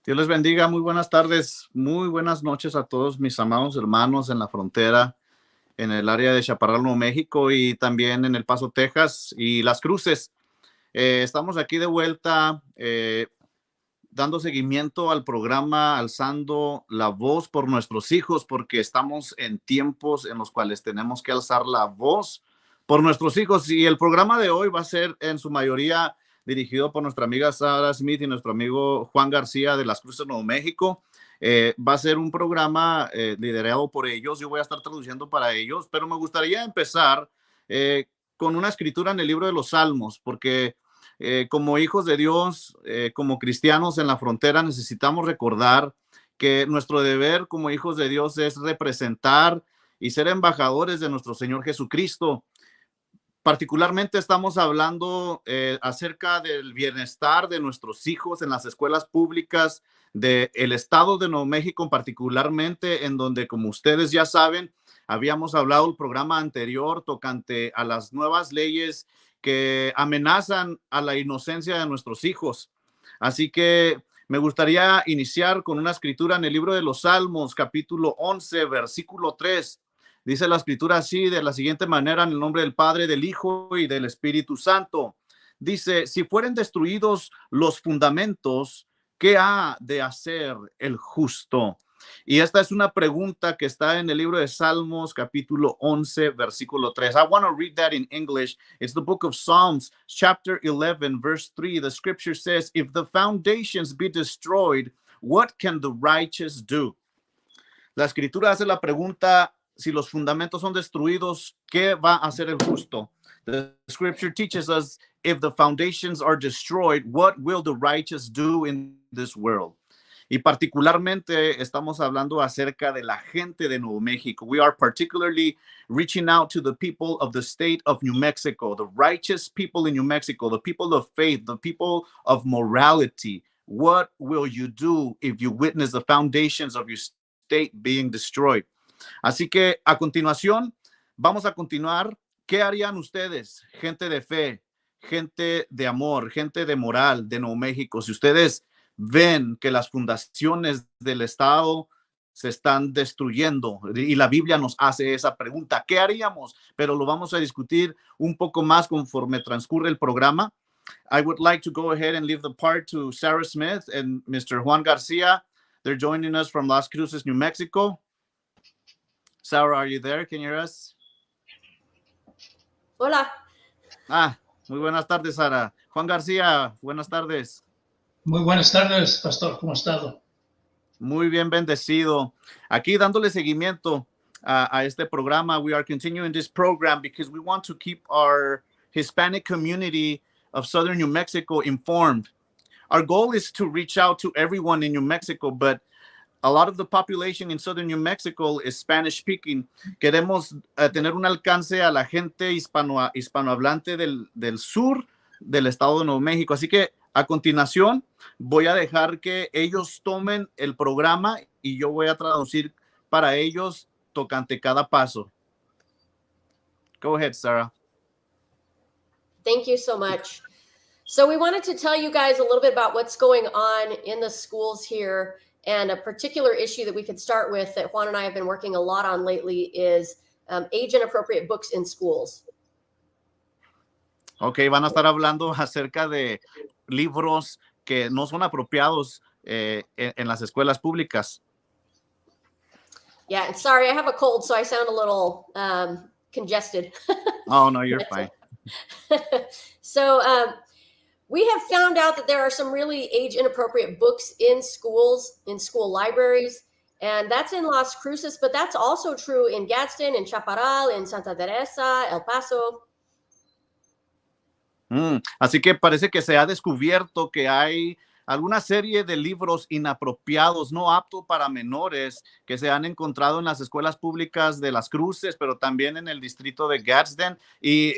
Dios les bendiga, muy buenas tardes, muy buenas noches a todos mis amados hermanos en la frontera, en el área de Chaparral, Nuevo México y también en El Paso, Texas y Las Cruces. Estamos aquí de vuelta dando seguimiento al programa Alzando la Voz por Nuestros Hijos, porque estamos en tiempos en los cuales tenemos que alzar la voz por nuestros hijos. Y el programa de hoy va a ser en su mayoría dirigido por nuestra amiga Sara Smith y nuestro amigo Juan Garcia de Las Cruces, Nuevo México. Va a ser un programa liderado por ellos. Yo voy a estar traduciendo para ellos, pero me gustaría empezar con una escritura en el libro de los Salmos, porque como hijos de Dios, como cristianos en la frontera, necesitamos recordar que nuestro deber como hijos de Dios es representar y ser embajadores de nuestro Señor Jesucristo. Particularmente estamos hablando acerca del bienestar de nuestros hijos en las escuelas públicas del estado de Nuevo México, particularmente en donde, como ustedes ya saben, habíamos hablado el programa anterior tocante a las nuevas leyes que amenazan a la inocencia de nuestros hijos. Así que me gustaría iniciar con una escritura en el libro de los Salmos, capítulo 11, versículo 3. Dice la escritura así, de la siguiente manera, en el nombre del Padre, del Hijo y del Espíritu Santo. Dice, si fueren destruidos los fundamentos, ¿qué ha de hacer el justo? Y esta es una pregunta que está en el libro de Salmos, capítulo 11, versículo 3. I want to read that in English. It's the book of Psalms, chapter 11, verse 3. The scripture says, if the foundations be destroyed, what can the righteous do? La escritura hace la pregunta, si los fundamentos son destruidos, ¿qué va a hacer el justo? The scripture teaches us, if the foundations are destroyed, what will the righteous do in this world? Y particularmente estamos hablando acerca de la gente de Nuevo México. We are particularly reaching out to the people of the state of New Mexico, the righteous people in New Mexico, the people of faith, the people of morality. What will you do if you witness the foundations of your state being destroyed? Así que a continuación, vamos a continuar. ¿Qué harían ustedes, gente de fe, gente de amor, gente de moral de Nuevo México, si ustedes ven que las fundaciones del Estado se están destruyendo? Y la Biblia nos hace esa pregunta, ¿qué haríamos? Pero lo vamos a discutir un poco más conforme transcurre el programa. I would like to go ahead and leave the part to Sarah Smith and Mr. Juan Garcia. They're joining us from Las Cruces, New Mexico. Sarah, are you there? Can you hear us? Hola. Muy buenas tardes, Sara. Juan García, buenas tardes. Muy buenas tardes, pastor. ¿Cómo ha estado? Muy bien, bendecido. Aquí dándole seguimiento a este programa. We are continuing this program because we want to keep our Hispanic community of Southern New Mexico informed. Our goal is to reach out to everyone in New Mexico, but a lot of the population in Southern New Mexico is Spanish speaking. Queremos tener un alcance a la gente hispanohablante del sur del estado de Nuevo México. Así que a continuación voy a dejar que ellos tomen el programa y yo voy a traducir para ellos tocante cada paso. Go ahead, Sarah. Thank you so much. So we wanted to tell you guys a little bit about what's going on in the schools here. And a particular issue that we could start with that Juan and I have been working a lot on lately is age-inappropriate books in schools. Ok, van a estar hablando acerca de libros que no son apropiados en las escuelas públicas. Yeah, and sorry, I have a cold, so I sound a little congested. Oh, no, you're fine. So we have found out that there are some really age-inappropriate books in schools, in school libraries, and that's in Las Cruces, but that's also true in Gadsden, in Chaparral, in Santa Teresa, El Paso. Así que parece que se ha descubierto que hay alguna serie de libros inapropiados, no aptos para menores, que se han encontrado en las escuelas públicas de Las Cruces, pero también en el distrito de Gadsden y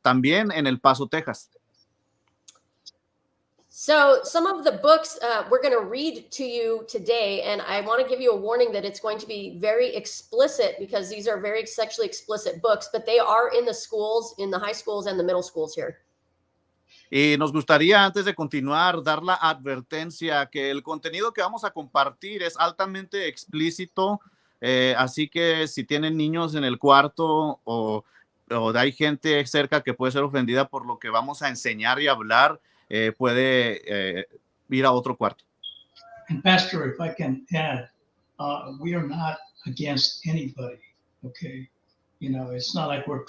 también en El Paso, Texas. So some of the books we're going to read to you today, and I want to give you a warning that it's going to be very explicit because these are very sexually explicit books, but they are in the schools, in the high schools and the middle schools here. Y nos gustaría, antes de continuar, dar la advertencia que el contenido que vamos a compartir es altamente explícito, así que si tienen niños en el cuarto o hay gente cerca que puede ser ofendida por lo que vamos a enseñar y hablar, puede ir a otro cuarto. And Pastor, if I can add, we are not against anybody, okay? You know, it's not like we're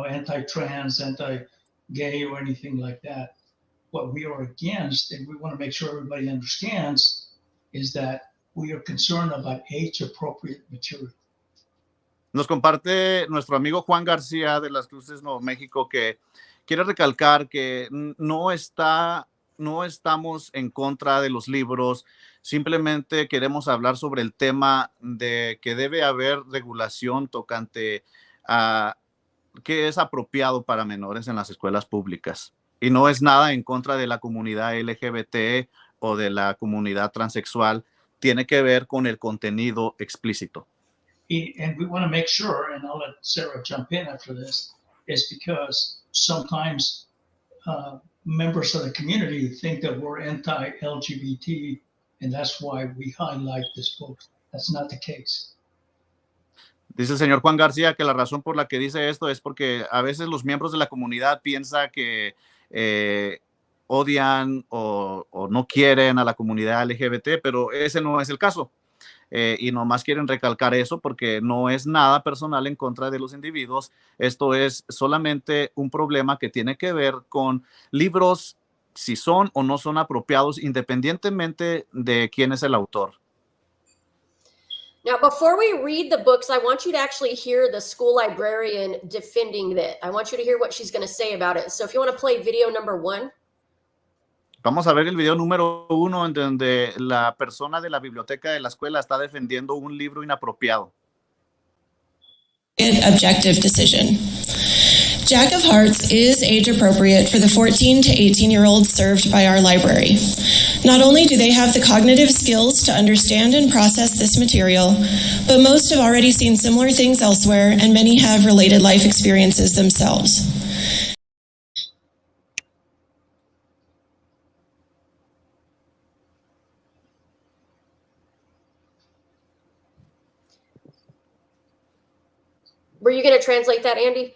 anti-trans, anti-gay or anything like that. What we are against, and we want to make sure everybody understands, is that we are concerned about age-appropriate material. Nos comparte nuestro amigo Juan Garcia de las Cruces, Nuevo México, que quiere recalcar que no estamos en contra de los libros, simplemente queremos hablar sobre el tema de que debe haber regulación tocante a qué es apropiado para menores en las escuelas públicas. Y no es nada en contra de la comunidad LGBT o de la comunidad transexual, tiene que ver con el contenido explícito. And we want to make sure, and I'll let Sarah jump in after this, is because sometimes members of the community think that we're anti-LGBT, and that's why we highlight this book. That's not the case. Dice el señor Juan García que la razón por la que dice esto es porque a veces los miembros de la comunidad piensan que odian o no quieren a la comunidad LGBT, pero ese no es el caso. Y nomás quieren recalcar eso porque no es nada personal en contra de los individuos. Esto es solamente un problema que tiene que ver con libros, si son o no son apropiados, independientemente de quién es el autor. Now, before we read the books, I want you to actually hear the school librarian defending it. I want you to hear what she's going to say about it. So if you want to play video number 1. Vamos a ver el video número 1 en donde la persona de la biblioteca de la escuela está defendiendo un libro inapropiado. Objective decision. Jack of Hearts is age appropriate for the 14 to 18-year-olds served by our library. Not only do they have the cognitive skills to understand and process this material, but most have already seen similar things elsewhere, and many have related life experiences themselves. Were you going to translate that, Andy?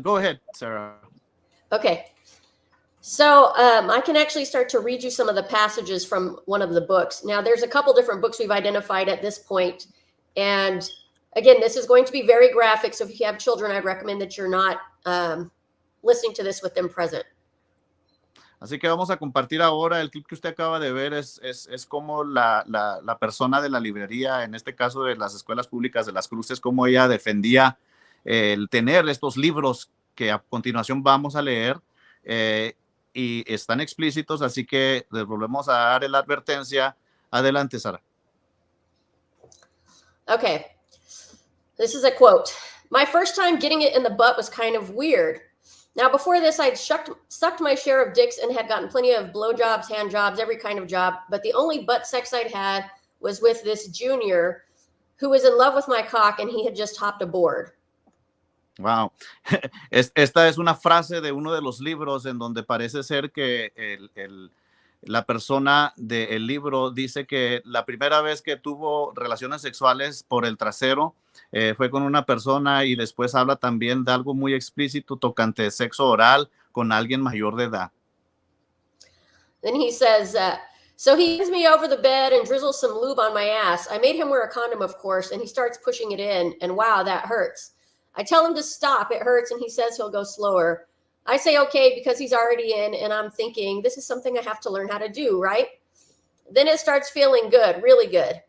Go ahead, Sarah. Okay. So I can actually start to read you some of the passages from one of the books. Now, there's a couple different books we've identified at this point. And again, this is going to be very graphic. So if you have children, I'd recommend that you're not listening to this with them present. Así que vamos a compartir ahora el clip que usted acaba de ver. Es como la persona de la librería, en este caso de las escuelas públicas de Las Cruces, cómo ella defendía el tener estos libros que a continuación vamos a leer y están explícitos, así que les volvemos a dar la advertencia. Adelante, Sara. Okay, this is a quote. My first time getting it in the butt was kind of weird. Now, before this, I'd sucked my share of dicks and had gotten plenty of blowjobs, hand jobs, every kind of job. But the only butt sex I'd had was with this junior who was in love with my cock and he had just hopped aboard. Wow. Esta es una frase de uno de los libros en donde parece ser que la persona del libro dice que la primera vez que tuvo relaciones sexuales por el trasero fue con una persona, y después habla también de algo muy explícito tocante sexo oral con alguien mayor de edad. Then he says, so he hands me over the bed and drizzles some lube on my ass. I made him wear a condom, of course, and he starts pushing it in, and wow, that hurts. I tell him to stop, it hurts, and he says he'll go slower. I say okay because he's already in, and I'm thinking, this is something I have to learn how to do, right? Then it starts feeling good, really good.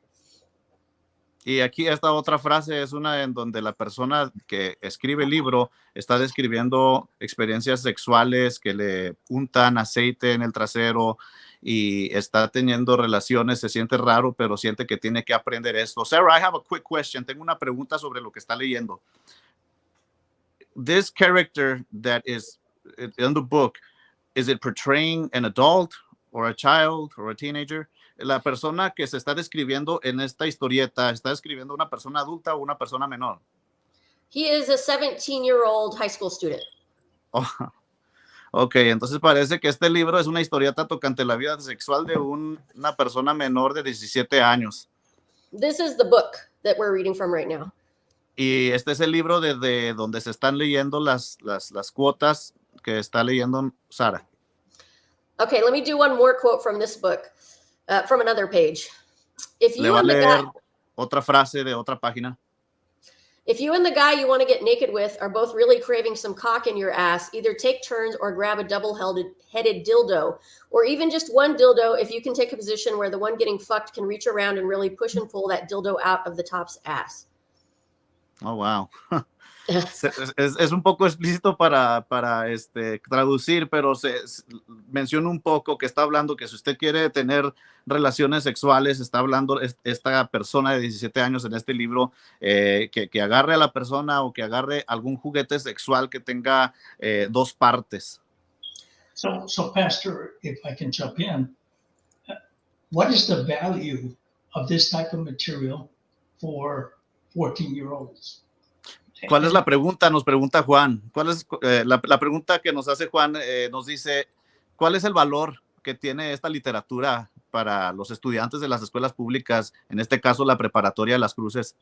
Y aquí esta otra frase es una en donde la persona que escribe el libro está describiendo experiencias sexuales que le untan aceite en el trasero y está teniendo relaciones, se siente raro, pero siente que tiene que aprender esto. Sarah, I have a quick question. Tengo una pregunta sobre lo que está leyendo. This character that is in the book, is it portraying an adult or a child or a teenager? La persona que se está describiendo en esta historieta, ¿está describiendo una persona adulta o una persona menor? He is a 17-year-old high school student. Oh, Ok, entonces parece que este libro es una historieta tocante la vida sexual de una persona menor de 17 años. This is the book that we're reading from right now. Y este es el libro de donde se están leyendo las cuotas que está leyendo Sara. Okay, let me do one more quote from this book, from another page. If Le you va a and the leer guy, otra frase de otra página. if you and the guy you want to get naked with are both really craving some cock in your ass, either take turns or grab a double-headed dildo, or even just one dildo if you can take a position where the one getting fucked can reach around and really push and pull that dildo out of the top's ass. Oh, wow. Es un poco explícito para traducir, pero menciona un poco que está hablando que si usted quiere tener relaciones sexuales, está hablando esta persona de 17 años en este libro, que agarre a la persona o que agarre algún juguete sexual que tenga dos partes. So Pastor, if I can jump in, what is the value of this type of material for 14-year-olds? ¿Cuál es la pregunta? Nos pregunta Juan. ¿Cuál es la pregunta que nos hace Juan? Nos dice, ¿cuál es el valor que tiene esta literatura para los estudiantes de las escuelas públicas, en este caso la preparatoria de Las Cruces?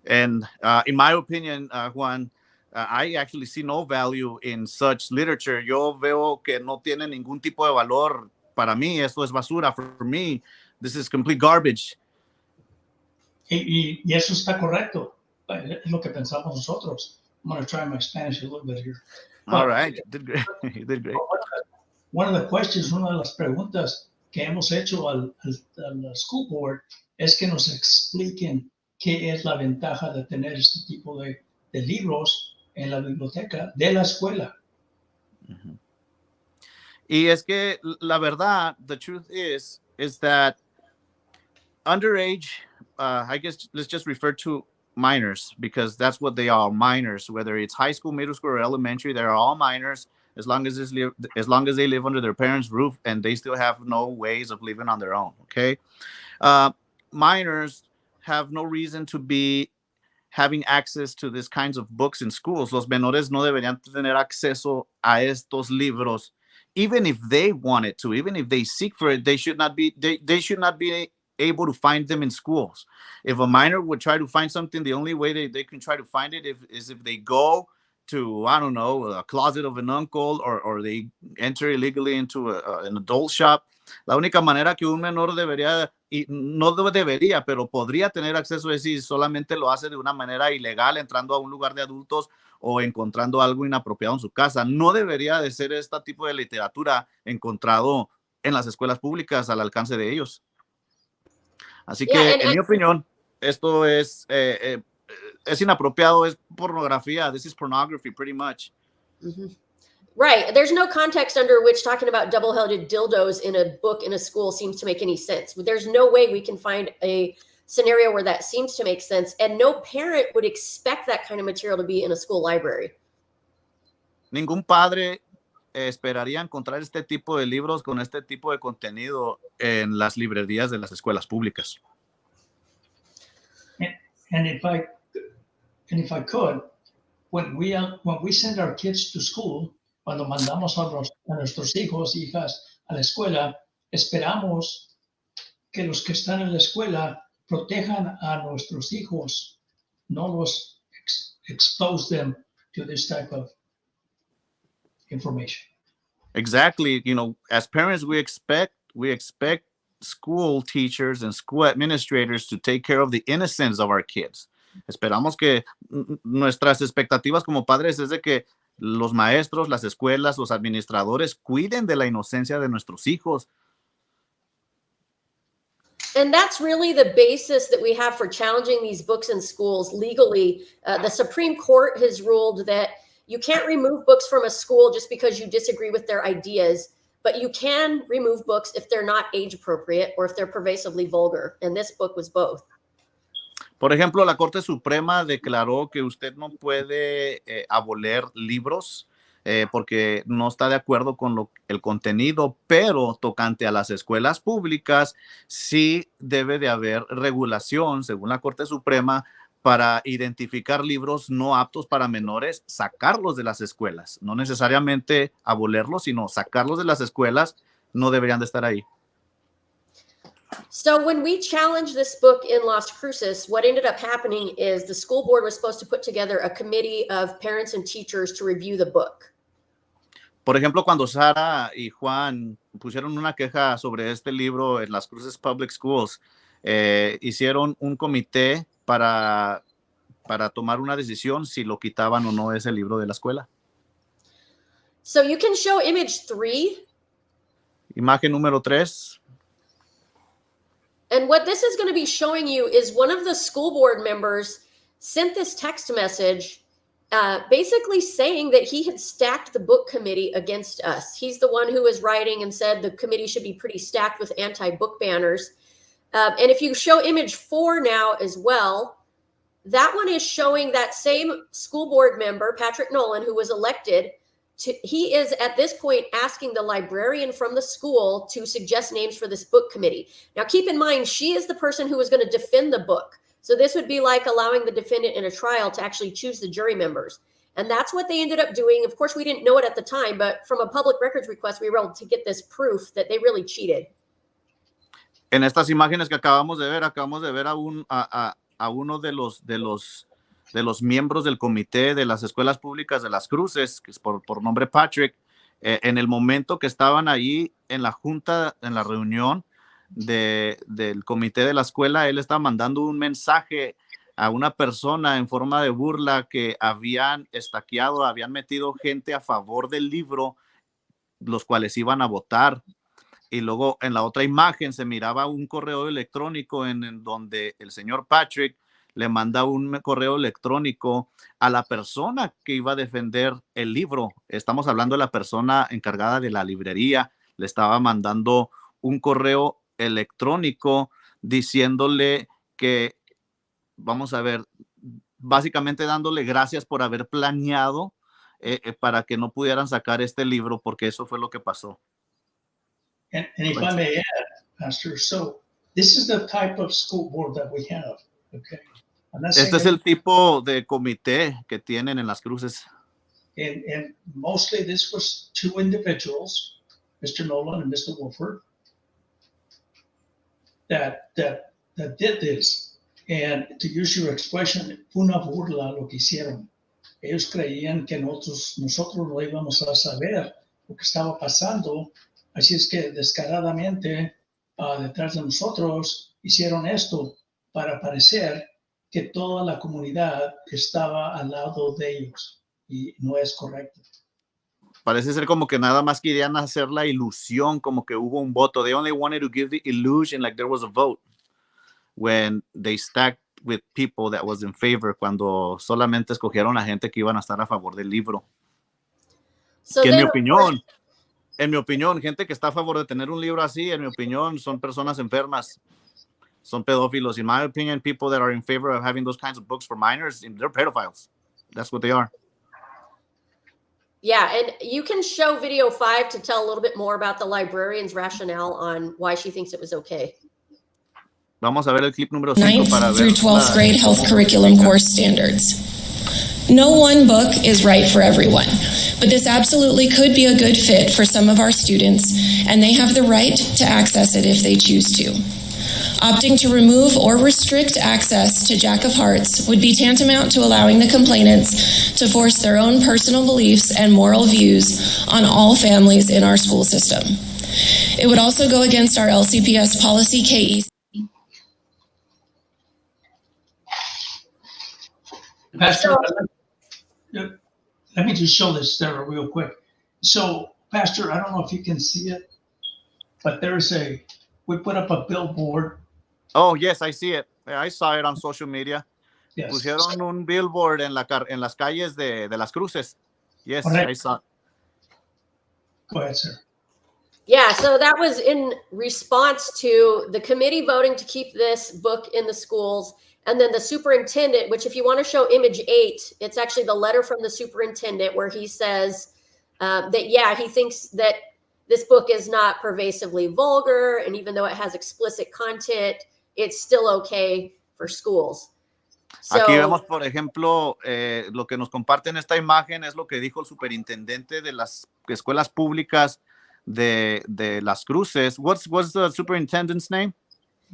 And in my opinion, Juan, I actually see no value in such literature. Yo veo que no tiene ningún tipo de valor. Para mí, esto es basura. For me, this is complete garbage. Y eso está correcto. Es lo que pensamos nosotros. I'm going to try my Spanish a little bit here. All right, you did great. You did great. One of the questions, una de las preguntas que hemos hecho al school board es que nos expliquen qué es la ventaja de tener este tipo de libros en la biblioteca de la escuela. Uh-huh. Y es que la verdad, the truth is that underage, I guess let's just refer to minors, because that's what they are, minors. Whether it's high school, middle school, or elementary, they're all minors as long as they live under their parents' roof and they still have no ways of living on their own. Okay, minors have no reason to be having access to these kinds of books in schools. Los menores no deberían tener acceso a estos libros, even if they wanted to, even if they seek for it. They should not be able to find them in schools. If a minor would try to find something, the only way they can try to find it is if they go to, I don't know, a closet of an uncle, or they enter illegally into an adult shop. La única manera que un menor debería, y no debería, pero podría tener acceso es si solamente lo hace de una manera ilegal, entrando a un lugar de adultos o encontrando algo inapropiado en su casa. No debería de ser este tipo de literatura encontrado en las escuelas públicas al alcance de ellos. Así que, en mi opinión, esto es inapropiado, es pornografía. This is pornography, pretty much. Mm-hmm. Right. There's no context under which talking about double-headed dildos in a book in a school seems to make any sense. There's no way we can find a scenario where that seems to make sense, and no parent would expect that kind of material to be in a school library. Ningún padre esperaría encontrar este tipo de libros con este tipo de contenido en las librerías de las escuelas públicas. And if I could, when we send our kids to school, cuando mandamos a nuestros hijos y hijas a la escuela, esperamos que los que están en la escuela protejan a nuestros hijos, no los expose them to this type of information. Exactly. You know, as parents, we expect school teachers and school administrators to take care of the innocence of our kids. Esperamos que nuestras expectativas como padres es de que los maestros, las escuelas, los administradores cuiden de la inocencia de nuestros hijos. And that's really the basis that we have for challenging these books in schools legally. The Supreme Court has ruled that you can't remove books from a school just because you disagree with their ideas, but you can remove books if they're not age appropriate or if they're pervasively vulgar. And this book was both. Por ejemplo, la Corte Suprema declaró que usted no puede abolir libros porque no está de acuerdo con el contenido, pero tocante a las escuelas públicas sí debe de haber regulación, según la Corte Suprema, para identificar libros no aptos para menores, sacarlos de las escuelas, no necesariamente abolerlos, sino sacarlos de las escuelas, no deberían de estar ahí. So when we challenged this book in Las Cruces, what ended up happening is the school board was supposed to put together a committee of parents and teachers to review the book. Por ejemplo, cuando Sara y Juan pusieron una queja sobre este libro en Las Cruces Public Schools, hicieron un comité para tomar una decisión si lo quitaban o no ese libro de la escuela. So you can show image 3. Imagen número 3. And what this is going to be showing you is one of the school board members sent this text message basically saying that he had stacked the book committee against us. He's the one who was writing and said the committee should be pretty stacked with anti-book banners. And if you show image 4 now as well, that one is showing that same school board member, Patrick Nolan, who was elected. He is at this point asking the librarian from the school to suggest names for this book committee. Now, keep in mind, she is the person who is going to defend the book. So this would be like allowing the defendant in a trial to actually choose the jury members. And that's what they ended up doing. Of course, we didn't know it at the time, but from a public records request, we were able to get this proof that they really cheated. En estas imágenes que acabamos de ver a uno de los miembros del comité de las escuelas públicas de Las Cruces, que es por nombre Patrick, en el momento que estaban ahí en la junta, en la reunión del comité de la escuela, él estaba mandando un mensaje a una persona en forma de burla que habían estaqueado, habían metido gente a favor del libro, los cuales iban a votar. Y luego en la otra imagen se miraba un correo electrónico en donde el señor Patrick le manda un correo electrónico a la persona que iba a defender el libro. Estamos hablando de la persona encargada de la librería. Le estaba mandando un correo electrónico diciéndole que, vamos a ver, básicamente dándole gracias por haber planeado para que no pudieran sacar este libro, porque eso fue lo que pasó. And if I may add, Pastor, so this is the type of school board that we have, okay? Este es el tipo de comité que tienen en Las Cruces. And mostly this was 2 individuals, Mr. Nolan and Mr. Wolford, that did this. And to use your expression, fue una burla lo que hicieron. Ellos creían que nosotros no íbamos a saber lo que estaba pasando. Así es que descaradamente detrás de nosotros hicieron esto para parecer que toda la comunidad estaba al lado de ellos, y no es correcto. Parece ser como que nada más querían hacer la ilusión, como que hubo un voto. They only wanted to give the illusion like there was a vote when they stacked with people that was in favor, cuando solamente escogieron a gente que iban a estar a favor del libro. So que en mi opinión, gente que está a favor de tener un libro así, en mi opinión, son personas enfermas, son pedófilos. In my opinion, people that are in favor of having those kinds of books for minors, they're pedophiles. That's what they are. Yeah, and you can show video 5 to tell a little bit more about the librarian's rationale on why she thinks it was okay. Vamos a ver el clip número 5 para ver. 9th through 12th grade health curriculum course standards. No one book is right for everyone, but this absolutely could be a good fit for some of our students, and they have the right to access it if they choose to. Opting to remove or restrict access to Jack of Hearts would be tantamount to allowing the complainants to force their own personal beliefs and moral views on all families in our school system. It would also go against our LCPS policy KE. Pastor, let me just show this there real quick. So, Pastor, I don't know if you can see it, but we put up a billboard. Oh, yes, I see it. I saw it on social media. Yes. Pusieron un billboard en las calles de Las Cruces. Yes, Correct. I saw it. Go ahead, sir. Yeah, so that was in response to the committee voting to keep this book in the schools. And then the superintendent, which if you want to show image 8, it's actually the letter from the superintendent where he says that, yeah, he thinks that this book is not pervasively vulgar. And even though it has explicit content, it's still okay for schools. Aquí vemos, por ejemplo, lo que nos comparte en esta imagen es lo que dijo el superintendente de las escuelas públicas de Las Cruces. What's the superintendent's name?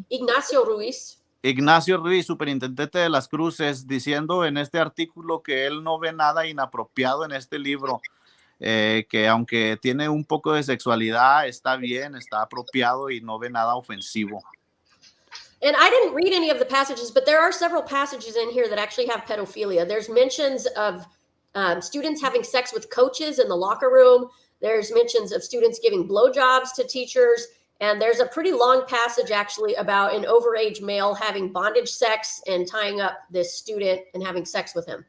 Ignacio Ruiz. Ignacio Ruiz, superintendente de Las Cruces, diciendo en este artículo que él no ve nada inapropiado en este libro, que aunque tiene un poco de sexualidad, está bien, está apropiado y no ve nada ofensivo. And I didn't read any of the passages, but there are several passages in here that actually have pedophilia. There's mentions of students having sex with coaches in the locker room. There's mentions of students giving blowjobs to teachers. And there's a pretty long passage actually about an overage male having bondage sex and tying up this student and having sex with him.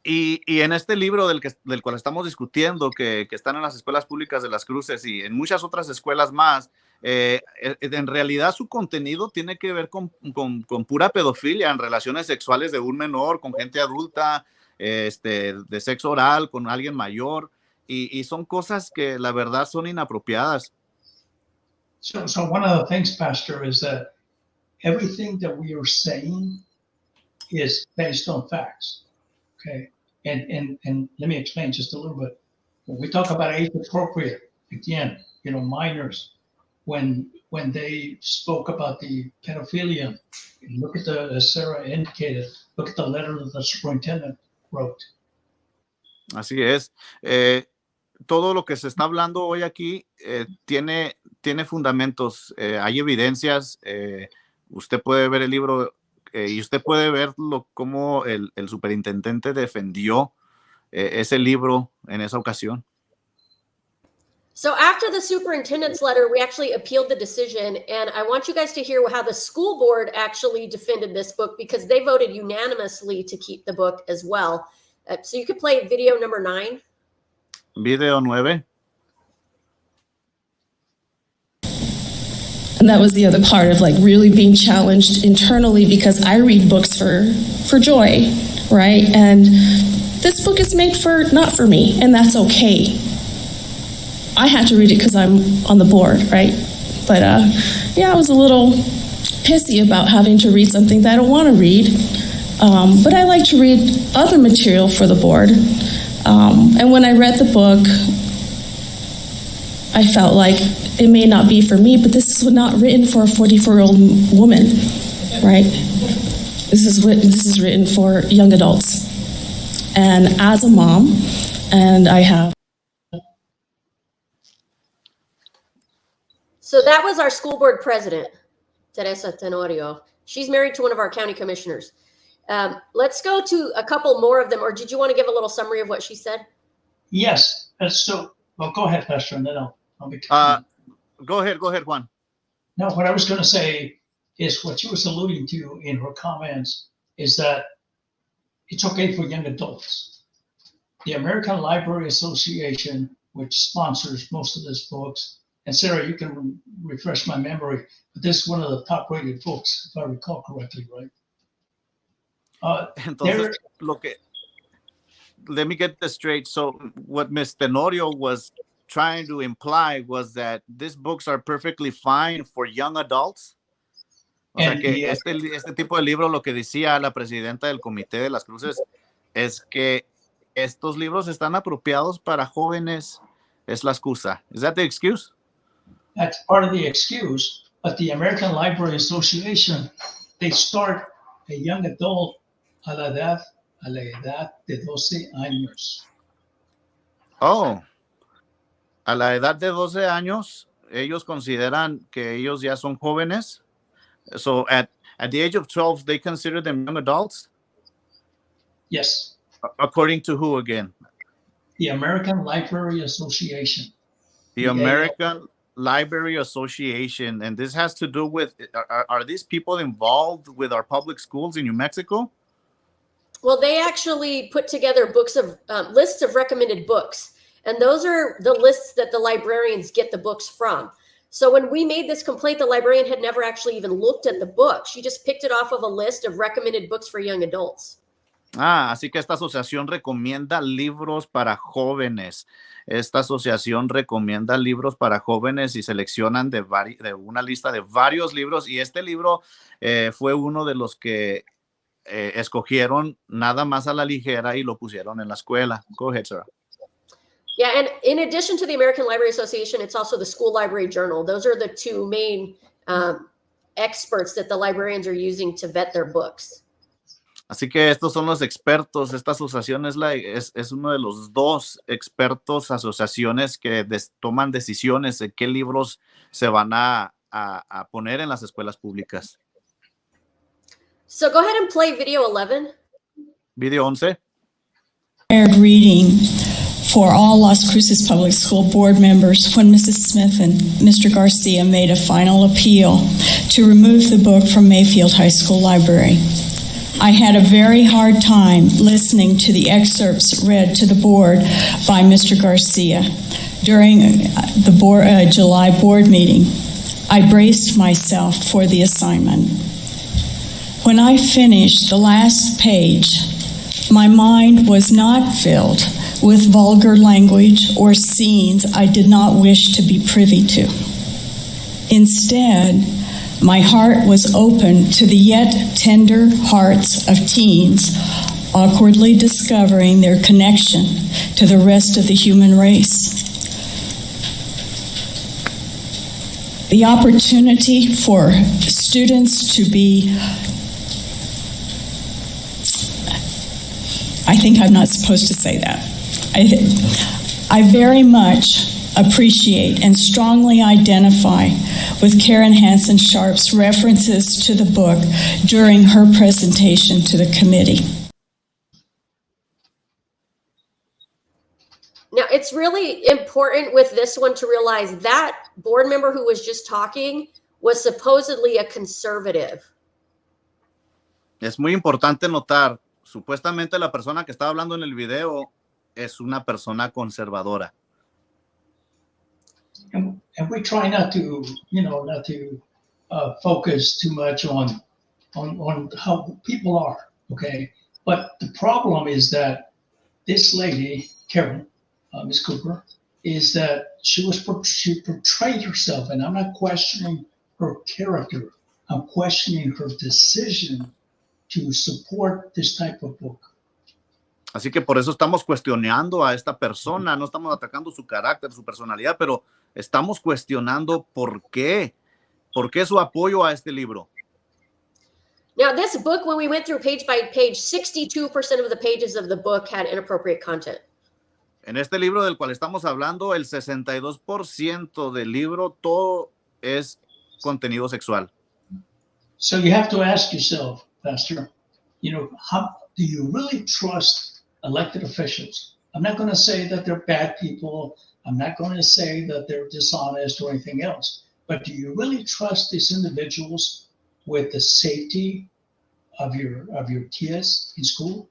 Y en este libro del cual estamos discutiendo, que están en las escuelas públicas de Las Cruces y en muchas otras escuelas más, en realidad su contenido tiene que ver con pura pedofilia, en relaciones sexuales de un menor con gente adulta, de sexo oral con alguien mayor, y son cosas que la verdad son inapropiadas. So one of the things, Pastor, is that everything that we are saying is based on facts. Okay, and let me explain just a little bit. When we talk about age appropriate, again, minors, when they spoke about the pedophilia, look at as Sarah indicated, look at the letter that the superintendent wrote. Así es. Todo lo que se está hablando hoy aquí tiene fundamentos, hay evidencias. Usted puede ver el libro y usted puede ver cómo el superintendente defendió ese libro en esa ocasión. So after the superintendent's letter, we actually appealed the decision, and I want you guys to hear how the school board actually defended this book, because they voted unanimously to keep the book as well. So you could play video number 9. Video 9. And that was the other part of like really being challenged internally, because I read books for joy, right? And this book is made not for me, and that's okay. I had to read it because I'm on the board, right? But yeah, I was a little pissy about having to read something that I don't want to read. But I like to read other material for the board. And when I read the book, I felt like it may not be for me, but this is not written for a 44-year-old woman, right? This is written for young adults. And as a mom, and I have. So that was our school board president, Teresa Tenorio. She's married to one of our county commissioners. Let's go to a couple more of them, or did you want to give a little summary of what she said? Yes. Well, go ahead, Pastor, and then I'll be. Go ahead, Juan. No, what I was going to say is what she was alluding to in her comments is that it's okay for young adults. The American Library Association, which sponsors most of these books, and Sarah, you can refresh my memory, but this is one of the top-rated books, if I recall correctly, right? Entonces, let me get this straight. So what Ms. Tenorio was trying to imply was that these books are perfectly fine for young adults. O sea que este tipo de libro, lo que decía la presidenta del Comité de las Cruces, es que estos libros están apropiados para jóvenes. Es la excusa. Is that the excuse? That's part of the excuse, but the American Library Association, they start a young adult a la edad de 12 años. Oh, a la edad de 12 años, ellos consideran que ellos ya son jóvenes. So at the age of 12, they consider them young adults? Yes. According to who again? The American Library Association. The American Library Association. And this has to do with, are these people involved with our public schools in New Mexico? Well, they actually put together books of lists of recommended books. And those are the lists that the librarians get the books from. So when we made this complaint, the librarian had never actually even looked at the book. She just picked it off of a list of recommended books for young adults. Así que esta asociación recomienda libros para jóvenes. Esta asociación recomienda libros para jóvenes y seleccionan de una lista de varios libros. Y este libro fue uno de los que escogieron nada más a la ligera y lo pusieron en la escuela. Go ahead, Sarah. Yeah, and in addition to the American Library Association, it's also the School Library Journal. Those are the two main experts that the librarians are using to vet their books. Así que estos son los expertos. Esta asociación es uno de los dos expertos, asociaciones que toman decisiones de qué libros se van a poner en las escuelas públicas. So go ahead and play video 11. Video 11. Reading for all Las Cruces Public School board members when Mrs. Smith and Mr. Garcia made a final appeal to remove the book from Mayfield High School Library. I had a very hard time listening to the excerpts read to the board by Mr. Garcia during the July board meeting. I braced myself for the assignment. When I finished the last page, my mind was not filled with vulgar language or scenes I did not wish to be privy to. Instead, my heart was open to the yet tender hearts of teens awkwardly discovering their connection to the rest of the human race. The opportunity for students to be, I think I'm not supposed to say that. I very much appreciate and strongly identify with Karen Hansen Sharp's references to the book during her presentation to the committee. Now, it's really important with this one to realize that board member who was just talking was supposedly a conservative. Es muy importante notar, supuestamente la persona que estaba hablando en el video es una persona conservadora. And we try not to focus too much on how people are, okay? But the problem is that this lady, Karen, Ms. Cooper, is that she portrayed herself, and I'm not questioning her character. I'm questioning her decision to support this type of book. Así que por eso estamos cuestionando a esta persona, no estamos atacando su carácter, su personalidad, pero estamos cuestionando por qué su apoyo a este libro. Now, this book, when we went through page by page, 62% of the pages of the book had inappropriate content. En este libro del cual estamos hablando, el 62% del libro, todo es contenido sexual. So you have to ask yourself, Pastor, how do you really trust elected officials? I'm not going to say that they're bad people. I'm not going to say that they're dishonest or anything else. But do you really trust these individuals with the safety of your kids in school?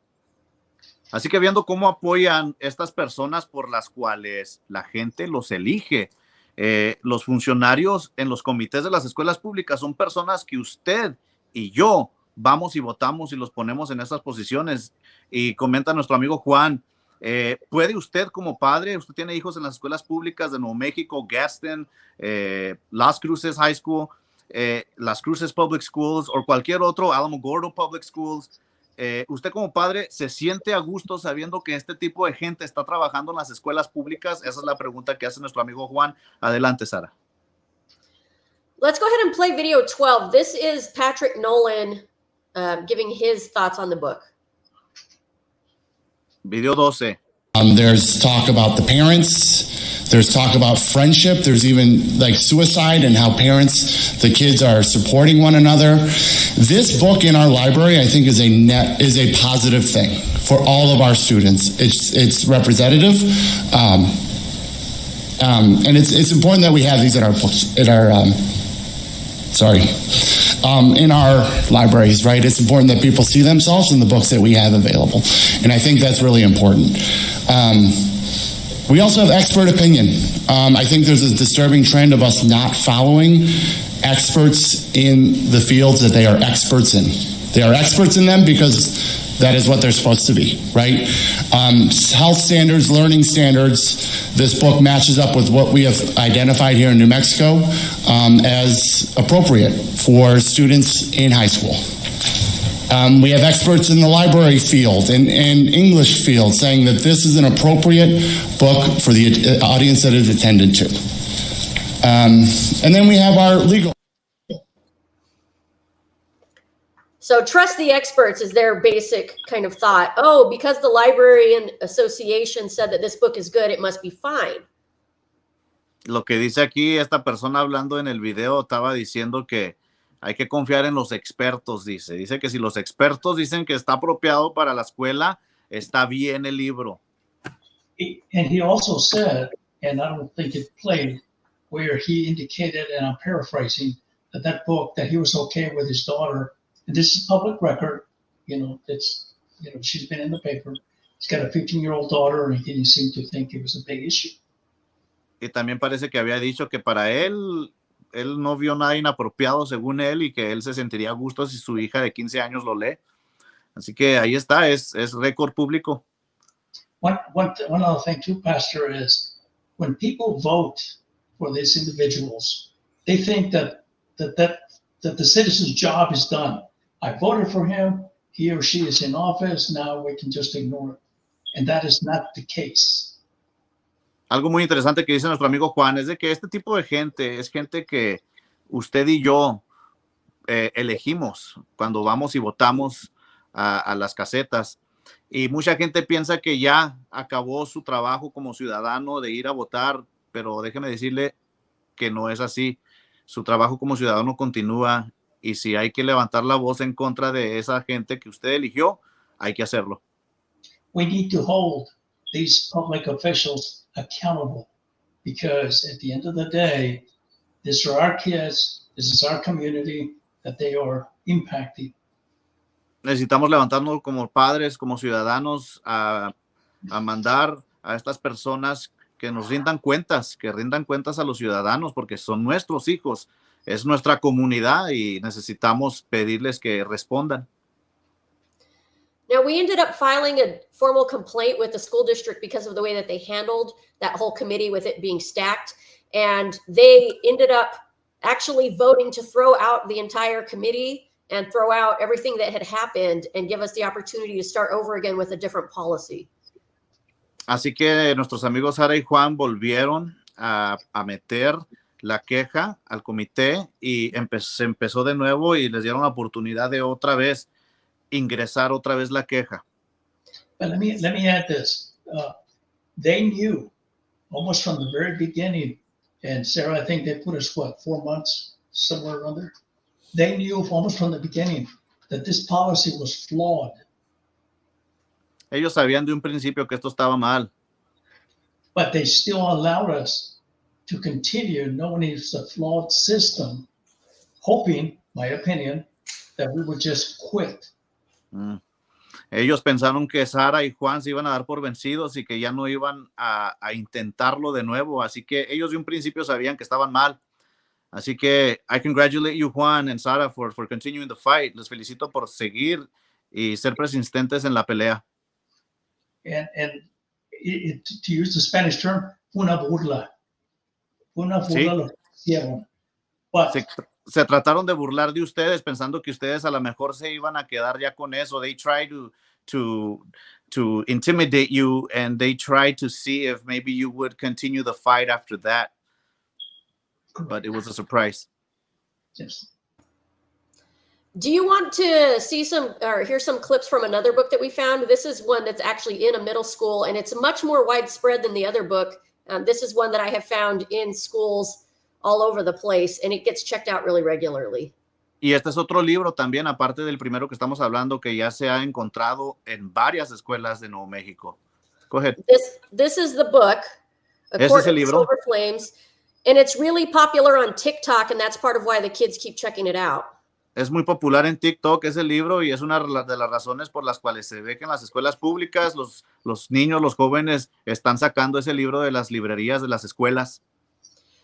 Así que viendo cómo apoyan estas personas por las cuales la gente los elige, los funcionarios en los comités de las escuelas públicas son personas que usted y yo vamos y votamos y los ponemos en esas posiciones. Y comenta nuestro amigo Juan, ¿puede usted como padre, usted tiene hijos en las escuelas públicas de Nuevo México, Gaston, Las Cruces High School, Las Cruces Public Schools o cualquier otro, Alamogordo Public Schools, usted como padre se siente a gusto sabiendo que este tipo de gente está trabajando en las escuelas públicas? Esa es la pregunta que hace nuestro amigo Juan. Adelante, Sara. Let's go ahead and play video 12. This is Patrick Nolan giving his thoughts on the book. Video 12. There's talk about the parents. There's talk about friendship. There's even like suicide and how the kids are supporting one another. This book in our library, I think, is a positive thing for all of our students. It's representative, and it's important that we have these in our libraries, right? It's important that people see themselves in the books that we have available. And I think that's really important. We also have expert opinion. I think there's a disturbing trend of us not following experts in the fields that they are experts in. They are experts in them because that is what they're supposed to be, right? Health standards, learning standards, this book matches up with what we have identified here in New Mexico as appropriate for students in high school. We have experts in the library field and English field saying that this is an appropriate book for the audience that is attended to. And then we have our legal. So trust the experts is their basic kind of thought. Oh, because the Librarian Association said that this book is good, it must be fine. Lo que dice aquí esta persona hablando en el video estaba diciendo que hay que confiar en los expertos, dice. Dice que si los expertos dicen que está apropiado para la escuela, está bien el libro. And he also said, and I don't think it played, where he indicated, and I'm paraphrasing, that book, that he was okay with his daughter. And this is public record, she's been in the paper. He's got a 15-year-old daughter, and he didn't seem to think it was a big issue. Y también parece que había dicho que para él no vio nada inapropiado según él y que él se sentiría a gusto si su hija de 15 años lo lee. Así que ahí está, es récord público. One other thing too, Pastor, is when people vote for these individuals, they think that the citizen's job is done. I voted for him, he or she is in office, now we can just ignore it. And that is not the case. Algo muy interesante que dice nuestro amigo Juan es de que este tipo de gente es gente que usted y yo elegimos cuando vamos y votamos a las casetas. Y mucha gente piensa que ya acabó su trabajo como ciudadano de ir a votar, pero déjeme decirle que no es así. Su trabajo como ciudadano continúa y si hay que levantar la voz en contra de esa gente que usted eligió, hay que hacerlo. We need to hold these public officials accountable, because at the end of the day, these are our kids, this is our community that they are impacting. Necesitamos levantarnos como padres, como ciudadanos, a mandar a estas personas que nos rindan cuentas, que rindan cuentas a los ciudadanos, porque son nuestros hijos, es nuestra comunidad y necesitamos pedirles que respondan. Now, we ended up filing a formal complaint with the school district because of the way that they handled that whole committee with it being stacked. And they ended up actually voting to throw out the entire committee and throw out everything that had happened and give us the opportunity to start over again with a different policy. Así que nuestros amigos Sara y Juan volvieron a meter la queja al comité y se empezó de nuevo y les dieron la oportunidad de otra vez ingresar otra vez la queja. But let me add this. They knew almost from the very beginning, and Sarah, I think they put us, 4 months, somewhere around there. They knew almost from the beginning that this policy was flawed. Ellos sabían de un principio que esto estaba mal. But they still allowed us to continue knowing it's a flawed system, hoping, my opinion, that we would just quit. Ellos pensaron que Sara y Juan se iban a dar por vencidos y que ya no iban a intentarlo de nuevo. Así que ellos de un principio sabían que estaban mal. Así que I congratulate you, Juan and Sara, for continuing the fight. Les felicito por seguir y ser persistentes en la pelea. And to use the Spanish term, una burla. Una burla Sí. lo que hicieron. But Se trataron de burlar de ustedes pensando que ustedes a lo mejor se iban a quedar ya con eso. They tried to intimidate you and they tried to see if maybe you would continue the fight after that. But it was a surprise. yes. Do you want to see some or hear some clips from another book that we found? This is one that's actually in a middle school and it's much more widespread than the other book. This is one that I have found in schools all over the place, and it gets checked out really regularly. Y este es otro libro también, aparte del primero que estamos hablando, que ya se ha encontrado en varias escuelas de Nuevo México. Go ahead. This is the book, A Este Court es el of libro. Silver Flames, and it's really popular on TikTok, and that's part of why the kids keep checking it out. Es muy popular en TikTok ese libro y es una de las razones por las cuales se ve que en las escuelas públicas los niños, los jóvenes están sacando ese libro de las librerías de las escuelas.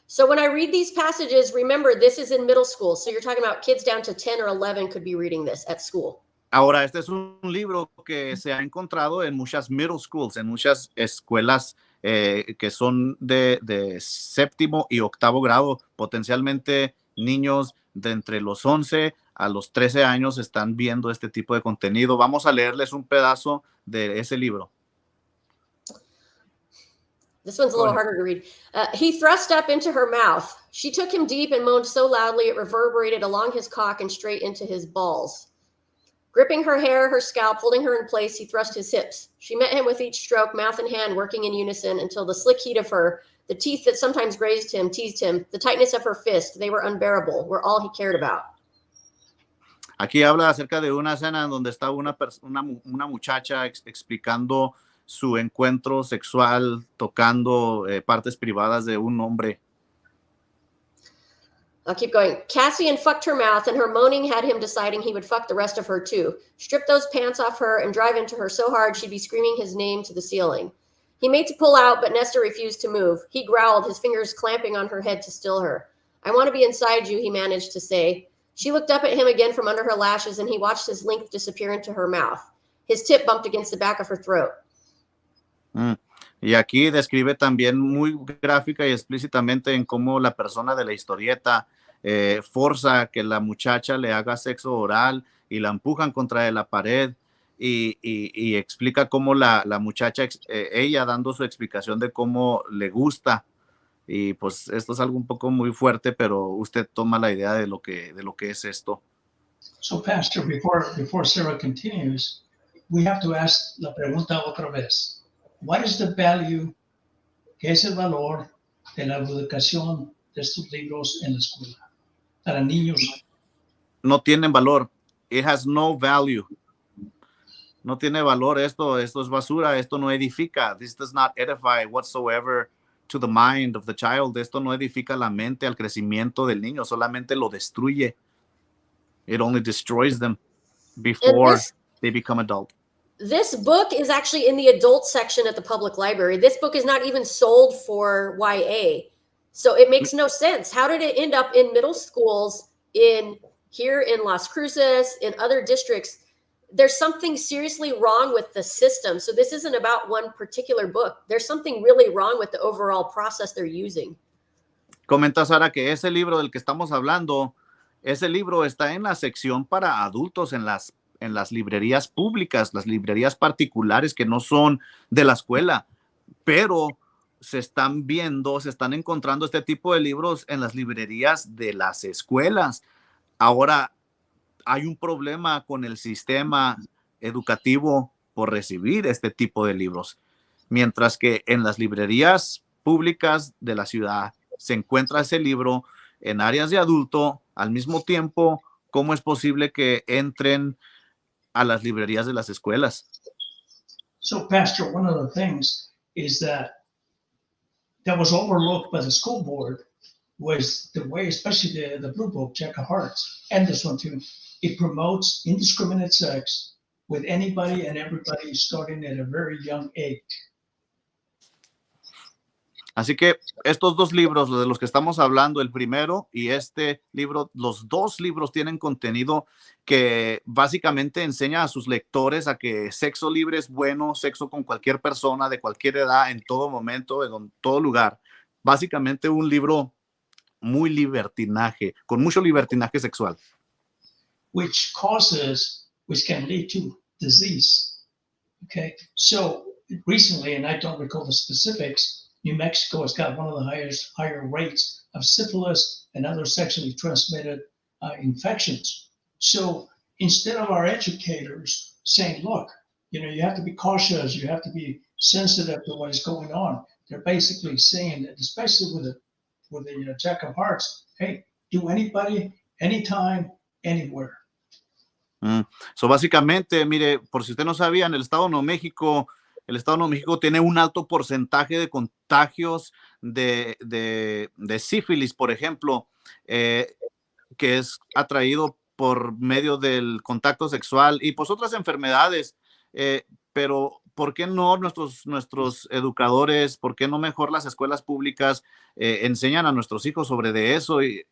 So when I read these passages, remember, this is in middle school. So you're talking about kids down to 10 or 11 could be reading this at school. Ahora, este es un libro que se ha encontrado en muchas middle schools, en muchas escuelas que son de 7º y 8º grado, potencialmente niños de entre los 11 a los 13 años están viendo este tipo de contenido. Vamos a leerles un pedazo de ese libro. This one's a little harder to read. He thrust up into her mouth. She took him deep and moaned so loudly it reverberated along his cock and straight into his balls. Gripping her hair, her scalp, holding her in place, he thrust his hips. She met him with each stroke, mouth and hand working in unison until the slick heat of her, the teeth that sometimes grazed him, teased him, the tightness of her fist, they were unbearable, were all he cared about. Aquí habla acerca de una escena en donde está una muchacha explicando su encuentro sexual, tocando partes privadas de un hombre. I'll keep going. Cassian fucked her mouth, and her moaning had him deciding he would fuck the rest of her too. Strip those pants off her and drive into her so hard she'd be screaming his name to the ceiling. He made to pull out, but Nesta refused to move. He growled, his fingers clamping on her head to still her. I want to be inside you, he managed to say. She looked up at him again from under her lashes, and he watched his length disappear into her mouth. His tip bumped against the back of her throat. Y aquí describe también muy gráfica y explícitamente en cómo la persona de la historieta forza que la muchacha le haga sexo oral y la empujan contra la pared y explica cómo la muchacha, ella dando su explicación de cómo le gusta. Y pues esto es algo un poco muy fuerte, pero usted toma la idea de lo que es esto. So, Pastor, before Sarah continues, we have to ask la pregunta otra vez. What is the value, qué es el valor de la educación de estos libros en la escuela para niños? No tienen valor. It has no value. No tiene valor esto es basura, esto no edifica. This does not edify whatsoever to the mind of the child. Esto no edifica la mente al crecimiento del niño, solamente lo destruye. It only destroys them before they become adult. This book is actually in the adult section at the public library. This book is not even sold for YA. So it makes no sense. How did it end up in middle schools here in Las Cruces, in other districts? There's something seriously wrong with the system. So this isn't about one particular book. There's something really wrong with the overall process they're using. Comenta Sara que ese libro del que estamos hablando, ese libro está en la sección para adultos en las librerías públicas, las librerías particulares que no son de la escuela, pero se están encontrando este tipo de libros en las librerías de las escuelas. Ahora, hay un problema con el sistema educativo por recibir este tipo de libros, mientras que en las librerías públicas de la ciudad se encuentra ese libro en áreas de adulto. Al mismo tiempo, ¿cómo es posible que entren a las librerías de las escuelas? So, Pastor, one of the things is that was overlooked by the school board was the way, especially the Blue Book, Jack of Hearts, and this one too, it promotes indiscriminate sex with anybody and everybody starting at a very young age. Así que estos dos libros de los que estamos hablando, el primero y este libro, los dos libros tienen contenido que básicamente enseña a sus lectores a que sexo libre es bueno, sexo con cualquier persona, de cualquier edad, en todo momento, en todo lugar. Básicamente un libro muy libertinaje, con mucho libertinaje sexual. Which can lead to disease. Okay, so recently, and I don't recall the specifics, New Mexico has got one of the higher rates of syphilis and other sexually transmitted infections. So instead of our educators saying, look, you have to be cautious, you have to be sensitive to what is going on, they're basically saying that, especially with the Jack of Hearts, hey, do anybody, anytime, anywhere. So básicamente, mire, por si usted no sabía, en el estado de Nuevo México, tiene un alto porcentaje de contagios de sífilis, por ejemplo, que es atraído por medio del contacto sexual y pues otras enfermedades. Pero ¿por qué no nuestros educadores, por qué no mejor las escuelas públicas enseñan a nuestros hijos sobre de eso? Y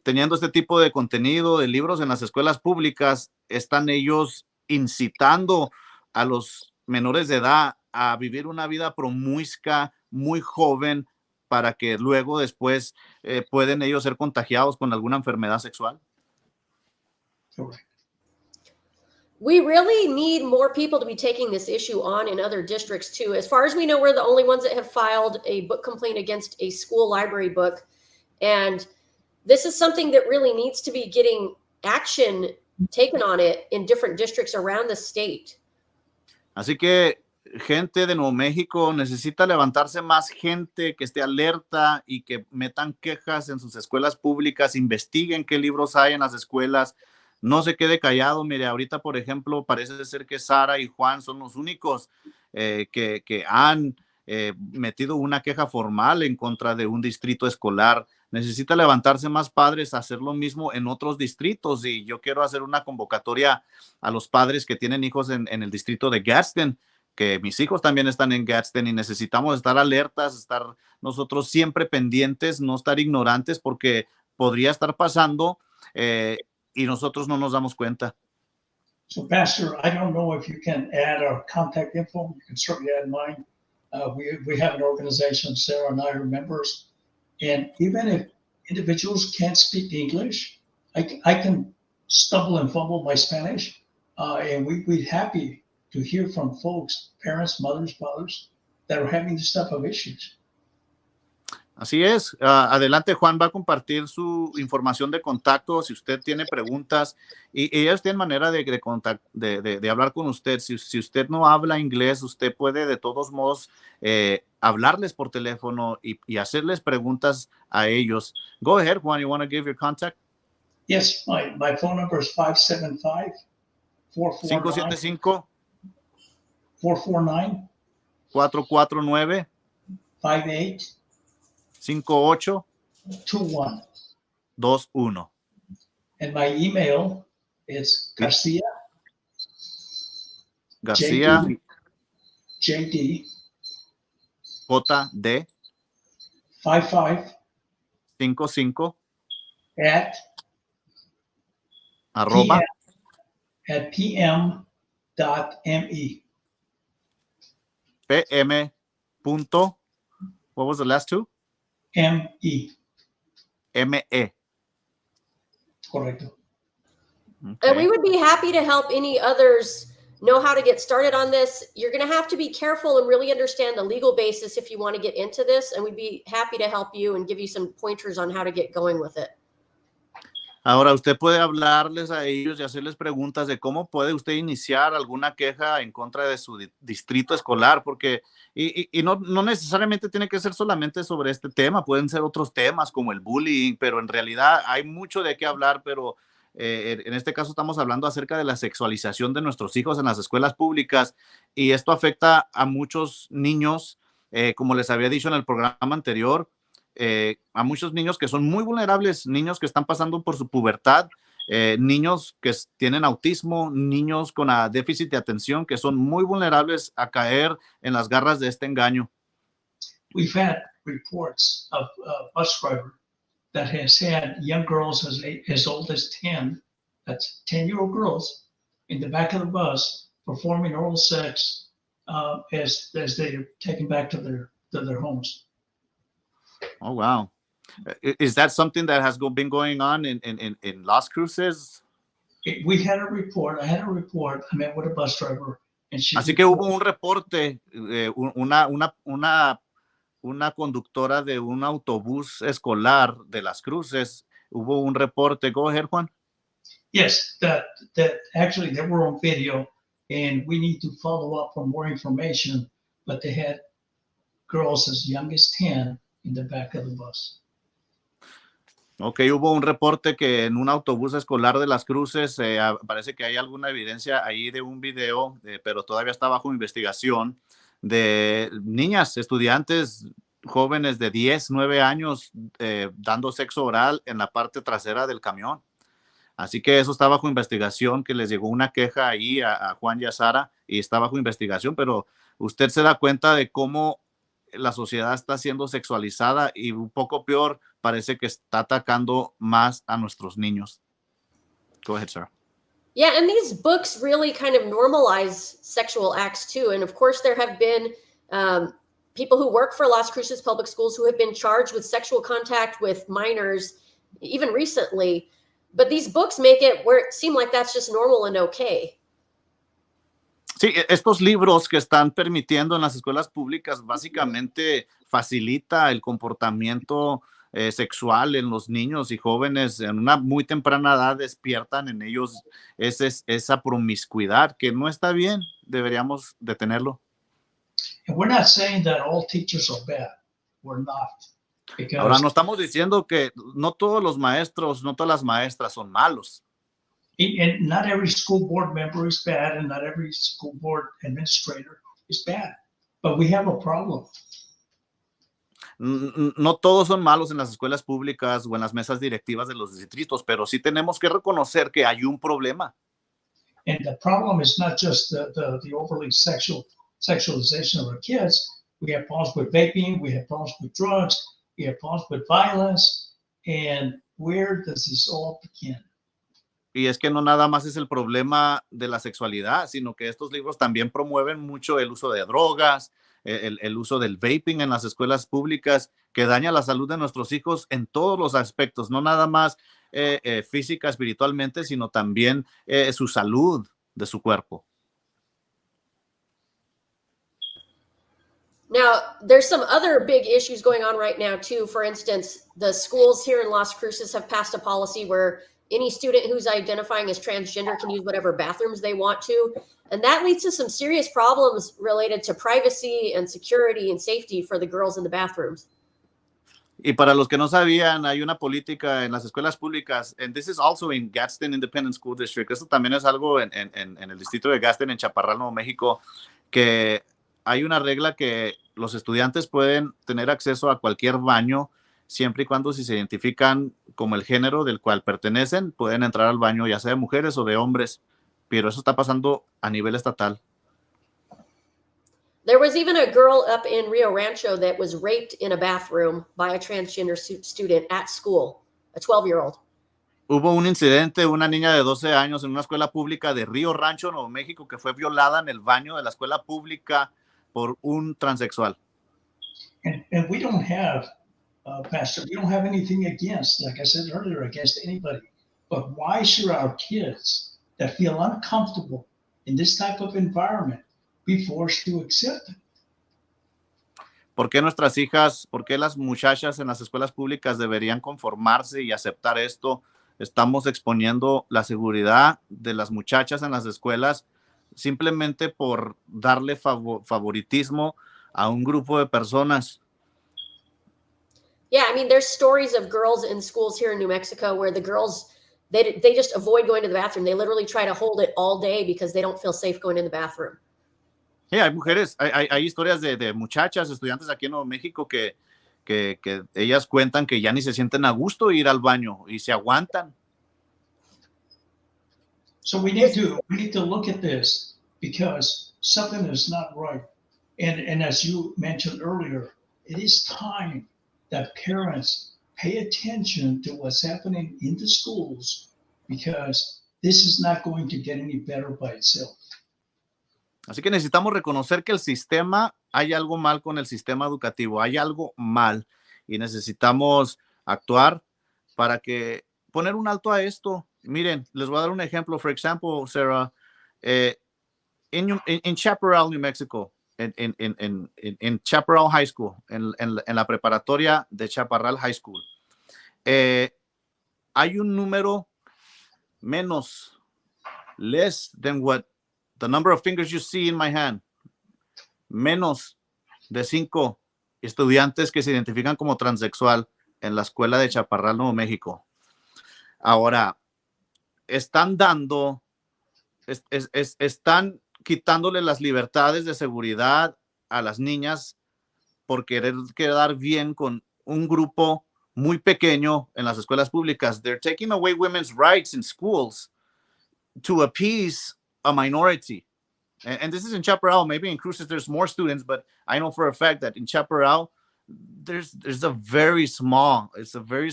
teniendo este tipo de contenido, de libros en las escuelas públicas, están ellos incitando a los menores de edad a vivir una vida promiscua, muy joven, para que luego después pueden ellos ser contagiados con alguna enfermedad sexual. Correct. We really need more people to be taking this issue on in other districts too. As far as we know, we're the only ones that have filed a book complaint against a school library book. And this is something that really needs to be getting action taken on it in different districts around the state. Así que gente de Nuevo México necesita levantarse más gente que esté alerta y que metan quejas en sus escuelas públicas, investiguen qué libros hay en las escuelas. No se quede callado. Mire, ahorita, por ejemplo, parece ser que Sara y Juan son los únicos que han metido una queja formal en contra de un distrito escolar. Necesita levantarse más padres a hacer lo mismo en otros distritos. Y yo quiero hacer una convocatoria a los padres que tienen hijos en el distrito de Gadsden, que mis hijos también están en Gadsden y necesitamos estar alertas, estar nosotros siempre pendientes, no estar ignorantes porque podría estar pasando y nosotros no nos damos cuenta. So, Pastor, I don't know if you can add our contact info. You can certainly add mine. We have an organization, Sarah and I are members. And even if individuals can't speak English, I can stumble and fumble my Spanish. And we'd happy to hear from folks, parents, mothers, fathers, that are having this type of issues. Así es. Adelante, Juan va a compartir su información de contacto si usted tiene preguntas y ellos tienen manera de hablar con usted. Si usted no habla inglés, usted puede de todos modos hablarles por teléfono y hacerles preguntas a ellos. Go ahead, Juan. You want to give your contact? Yes, my phone number is 575-449. 449 449 58 58 21. And my email is Garcia JD JD 55 at arroba pm.me. PM. What was the last two? ME. ME. Correcto. Okay. And we would be happy to help any others know how to get started on this. You're going to have to be careful and really understand the legal basis if you want to get into this. And we'd be happy to help you and give you some pointers on how to get going with it. Ahora usted puede hablarles a ellos y hacerles preguntas de cómo puede usted iniciar alguna queja en contra de su distrito escolar, porque y no necesariamente tiene que ser solamente sobre este tema, pueden ser otros temas como el bullying, pero en realidad hay mucho de qué hablar, pero en este caso estamos hablando acerca de la sexualización de nuestros hijos en las escuelas públicas y esto afecta a muchos niños, como les había dicho en el programa anterior, a muchos niños que son muy vulnerables, niños que están pasando por su pubertad, niños que tienen autismo, niños con déficit de atención que son muy vulnerables a caer en las garras de este engaño. We've had reports of a bus driver that has had young girls as old as 10, that's 10-year-old girls, in the back of the bus performing oral sex as they're taken back to their homes. Oh, wow. Is that something that has been going on in Las Cruces? We had a report. I had a report. I met with a bus driver. And she Así que hubo un reporte, una conductora de un autobús escolar de Las Cruces. Hubo un reporte. Go ahead, Juan. Yes, that actually they were on video, and we need to follow up for more information. But they had girls as young as 10 in the back of the bus. Ok, hubo un reporte que en un autobús escolar de Las Cruces parece que hay alguna evidencia ahí de un video, pero todavía está bajo investigación, de niñas, estudiantes jóvenes de 10, 9 años dando sexo oral en la parte trasera del camión. Así que eso está bajo investigación, que les llegó una queja ahí a Juan y a Sara y está bajo investigación, pero usted se da cuenta de cómo la sociedad está siendo sexualizada y un poco peor, parece que está atacando más a nuestros niños. Go ahead, sir. Yeah, and these books really kind of normalize sexual acts too. And of course, there have been people who work for Las Cruces Public Schools who have been charged with sexual contact with minors, even recently. But these books make it where it seem like that's just normal and okay. Sí, estos libros que están permitiendo en las escuelas públicas básicamente facilita el comportamiento sexual en los niños y jóvenes. En una muy temprana edad despiertan en ellos esa promiscuidad que no está bien, deberíamos detenerlo. And we're not saying that all teachers are bad. We're not. Ahora no estamos diciendo que no todos los maestros, no todas las maestras son malos. And not every school board member is bad, and not every school board administrator is bad. But we have a problem. No todos son malos en las escuelas públicas o en las mesas directivas de los distritos, pero sí tenemos que reconocer que hay un problema. And the problem is not just the overly sexualization of our kids. We have problems with vaping, we have problems with drugs, we have problems with violence. And where does this all begin? Y es que no nada más es el problema de la sexualidad, sino que estos libros también promueven mucho el uso de drogas, el uso del vaping en las escuelas públicas, que daña la salud de nuestros hijos en todos los aspectos, no nada más física, espiritualmente, sino también su salud de su cuerpo. Now, there's some other big issues going on right now, too. For instance, the schools here in Las Cruces have passed a policy where any student who's identifying as transgender can use whatever bathrooms they want to. And that leads to some serious problems related to privacy and security and safety for the girls in the bathrooms. Y para los que no sabían, hay una política en las escuelas públicas, and this is also in Gadsden Independent School District. Esto también es algo en el distrito de Gadsden, en Chaparral, Nuevo México, que hay una regla que los estudiantes pueden tener acceso a cualquier baño siempre y cuando si se identifican como el género del cual pertenecen, pueden entrar al baño ya sea de mujeres o de hombres, pero eso está pasando a nivel estatal. There was even a girl up in Rio Rancho that was raped in a bathroom by a transgender student at school, a 12-year-old. Hubo un incidente, una niña de 12 años en una escuela pública de Río Rancho, Nuevo México, que fue violada en el baño de la escuela pública por un transexual. And we don't have, Pastor, we don't have anything against, like I said earlier, against anybody. But why should our kids that feel uncomfortable in this type of environment be forced to accept it? ¿Por qué nuestras hijas, por qué las muchachas en las escuelas públicas deberían conformarse y aceptar esto? Estamos exponiendo la seguridad de las muchachas en las escuelas simplemente por darle favoritismo a un grupo de personas. Yeah, I mean, there's stories of girls in schools here in New Mexico where the girls, they just avoid going to the bathroom. They literally try to hold it all day because they don't feel safe going in the bathroom. Sí, hay mujeres, hay historias de muchachas, estudiantes aquí en Nuevo México que ellas cuentan que ya ni se sienten a gusto ir al baño y se aguantan. So we need to look at this because something is not right. And as you mentioned earlier, it is time that parents pay attention to what's happening in the schools because this is not going to get any better by itself. Así que necesitamos reconocer que el sistema, hay algo mal con el sistema educativo, hay algo mal y necesitamos actuar para que poner un alto a esto. Miren, les voy a dar un ejemplo. For example, Sarah, in Chaparral, New Mexico, en Chaparral High School, en la preparatoria de Chaparral High School, hay un número less than what the number of fingers you see in my hand, menos de 5 estudiantes que se identifican como transexual en la escuela de Chaparral, Nuevo México. Ahora, están quitándole las libertades de seguridad a las niñas por querer quedar bien con un grupo muy pequeño en las escuelas públicas. They're taking away women's rights in schools to appease a minority. And this is in Chaparral. Maybe in Cruces there's more students, but I know for a fact that in Chaparral there's a very small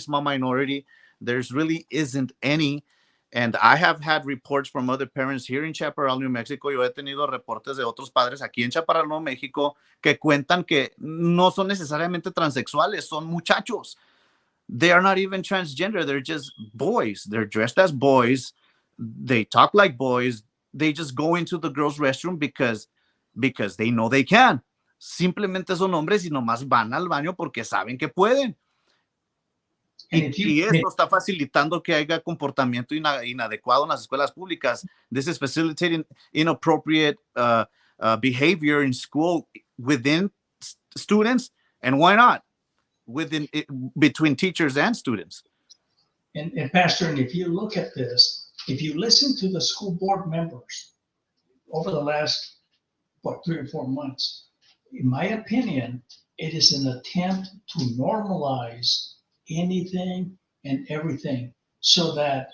minority. There's really isn't any. And I have had reports from other parents here in Chaparral, New Mexico. Yo he tenido reportes de otros padres aquí en Chaparral, Nuevo México, que cuentan que no son necesariamente transexuales, son muchachos. they are not even transgender. They're just boys. They're dressed as boys. They talk like boys. They just go into the girls' restroom because they know they can. Simplemente son hombres y nomás van al baño porque saben que pueden. Y esto está facilitando que haya comportamiento inadecuado en las escuelas públicas. This is facilitating inappropriate behavior in school within students, and why not between teachers and students. And Pastor, and if you look at this, if you listen to the school board members over the last 3 or 4 months, in my opinion, it is an attempt to normalize anything and everything so that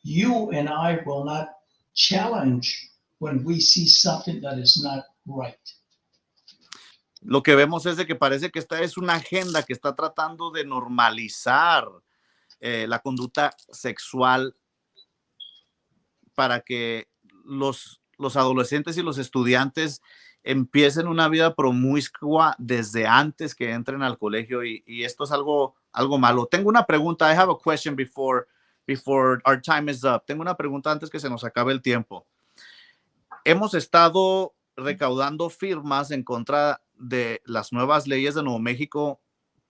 you and I will not challenge when we see something that is not right. Lo que vemos es de que parece que esta es una agenda que está tratando de normalizar la conducta sexual para que los adolescentes y los estudiantes empiecen una vida promiscua desde antes que entren al colegio, y esto es algo malo. Tengo una pregunta. I have a question before our time is up. Tengo una pregunta antes que se nos acabe el tiempo. Hemos estado recaudando firmas en contra de las nuevas leyes de Nuevo México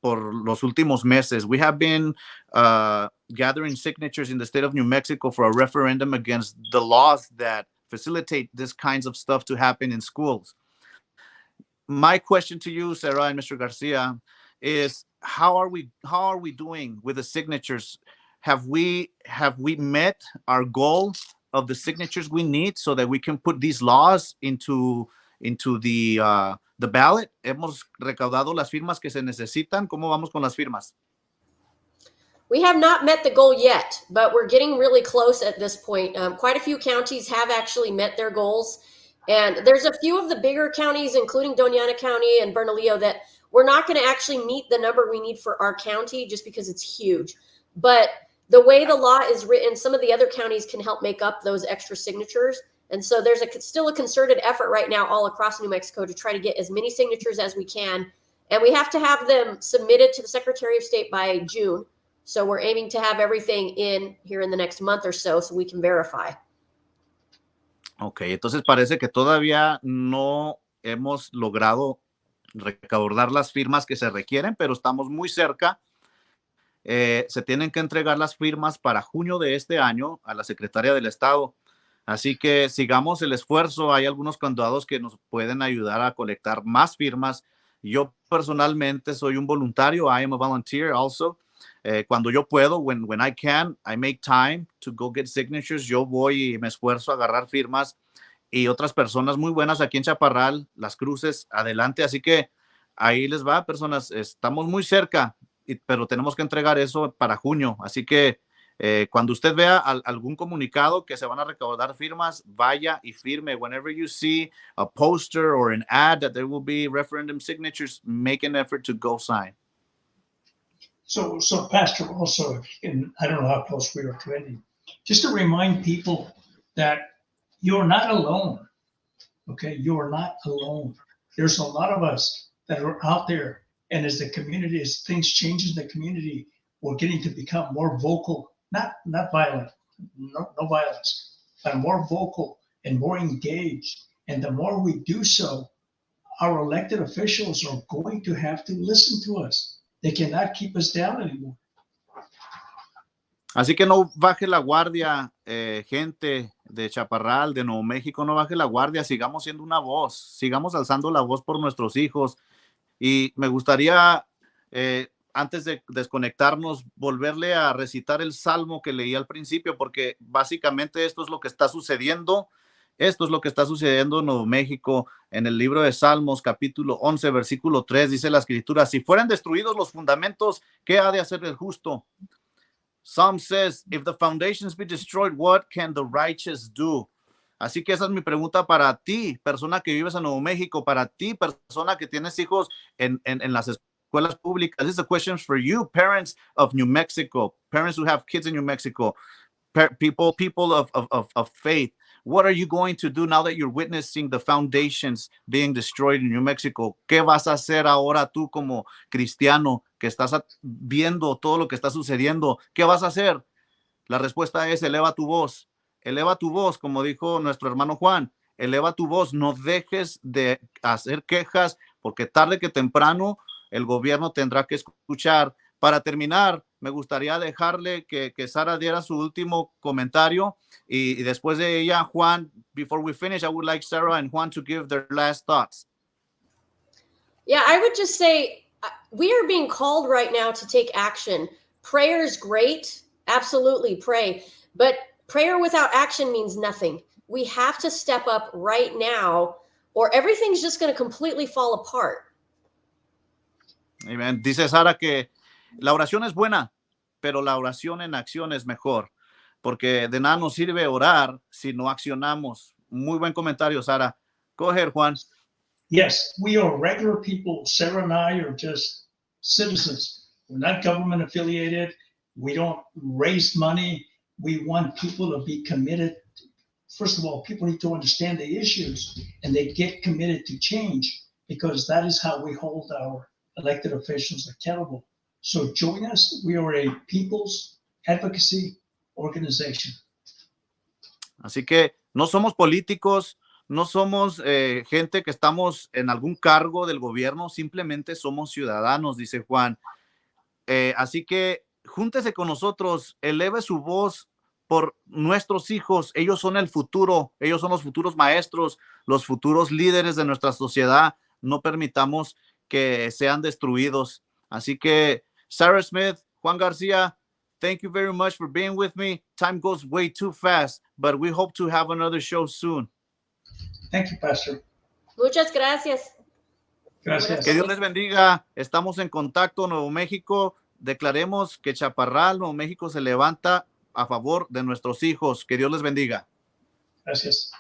por los últimos meses. We have been gathering signatures in the state of New Mexico for a referendum against the laws that facilitate this kinds of stuff to happen in schools. My question to you, Sarah and Mr. Garcia, is how are we doing with the signatures? Have we met our goal of the signatures we need so that we can put these laws into the ballot? ¿Hemos recaudado las firmas que se necesitan? ¿Cómo vamos con las firmas? We have not met the goal yet, but we're getting really close at this point. Quite a few counties have actually met their goals. And there's a few of the bigger counties, including Doña Ana County and Bernalillo, that we're not going to actually meet the number we need for our county just because it's huge. But the way the law is written, some of the other counties can help make up those extra signatures. And so there's still a concerted effort right now all across New Mexico to try to get as many signatures as we can. And we have to have them submitted to the Secretary of State by June. So we're aiming to have everything in here in the next month or so we can verify. Ok, entonces parece que todavía no hemos logrado recaudar las firmas que se requieren, pero estamos muy cerca. Se tienen que entregar las firmas para junio de este año a la Secretaría del Estado. Así que sigamos el esfuerzo. Hay algunos condados que nos pueden ayudar a colectar más firmas. Yo personalmente soy un voluntario. I am a volunteer also. Cuando yo puedo, when I can, I make time to go get signatures. Yo voy y me esfuerzo a agarrar firmas, y otras personas muy buenas aquí en Chaparral, Las Cruces, adelante. Así que ahí les va, personas, estamos muy cerca, pero tenemos que entregar eso para junio. Así que cuando usted vea algún comunicado que se van a recaudar firmas, vaya y firme. Whenever you see a poster or an ad that there will be referendum signatures, make an effort to go sign. So Pastor, also, and I don't know how close we are to ending, just to remind people that you're not alone, okay? You're not alone. There's a lot of us that are out there, and as the community, as things change in the community, we're getting to become more vocal, not violent, no violence, but more vocal and more engaged. And the more we do so, our elected officials are going to have to listen to us. They cannot keep us down anymore. Así que no baje la guardia, gente de Chaparral, de Nuevo México, no baje la guardia. Sigamos siendo una voz, sigamos alzando la voz por nuestros hijos. Y me gustaría, antes de desconectarnos, volverle a recitar el salmo que leí al principio, porque básicamente esto es lo que está sucediendo. Esto es lo que está sucediendo en Nuevo México. En el libro de Salmos, capítulo 11, versículo 3, dice la escritura: si fueran destruidos los fundamentos, ¿qué ha de hacer el justo? Psalm says, if the foundations be destroyed, what can the righteous do? Así que esa es mi pregunta para ti, persona que vives en Nuevo México, para ti, persona que tienes hijos en las escuelas públicas. This is a question for you, parents of New Mexico, parents who have kids in New Mexico, people of faith. What are you going to do now that you're witnessing the foundations being destroyed in New Mexico? ¿Qué vas a hacer ahora tú como cristiano que estás viendo todo lo que está sucediendo, ¿qué vas a hacer? La respuesta es eleva tu voz. Eleva tu voz, como dijo nuestro hermano Juan. Eleva tu voz, no dejes de hacer quejas, porque tarde que temprano el gobierno tendrá que escuchar. Para terminar, me gustaría dejarle que Sara diera su último comentario y después de ella, Juan, before we finish, I would like Sarah and Juan to give their last thoughts. Yeah, I would just say we are being called right now to take action. Prayer is great. Absolutely pray. But prayer without action means nothing. We have to step up right now or everything's just going to completely fall apart. Amen. Dice Sara que la oración es buena, pero la oración en acción es mejor, porque de nada nos sirve orar si no accionamos. Muy buen comentario, Sara. Go ahead, Juan. Yes, we are regular people. Sarah and I are just citizens. We're not government affiliated. We don't raise money. We want people to be committed. First of all, people need to understand the issues and they get committed to change, because that is how we hold our elected officials accountable. So join us. We are a people's advocacy organization. Así que no somos políticos, no somos gente que estamos en algún cargo del gobierno, simplemente somos ciudadanos, dice Juan. Así que júntese con nosotros, eleve su voz por nuestros hijos. Ellos son el futuro, ellos son los futuros maestros, los futuros líderes de nuestra sociedad. No permitamos que sean destruidos. Así que Sarah Smith, Juan Garcia, thank you very much for being with me. Time goes way too fast, but we hope to have another show soon. Thank you, Pastor. Muchas gracias. Gracias. Que Dios les bendiga. Estamos en contacto, Nuevo México. Declaremos que Chaparral, Nuevo México, se levanta a favor de nuestros hijos. Que Dios les bendiga. Gracias.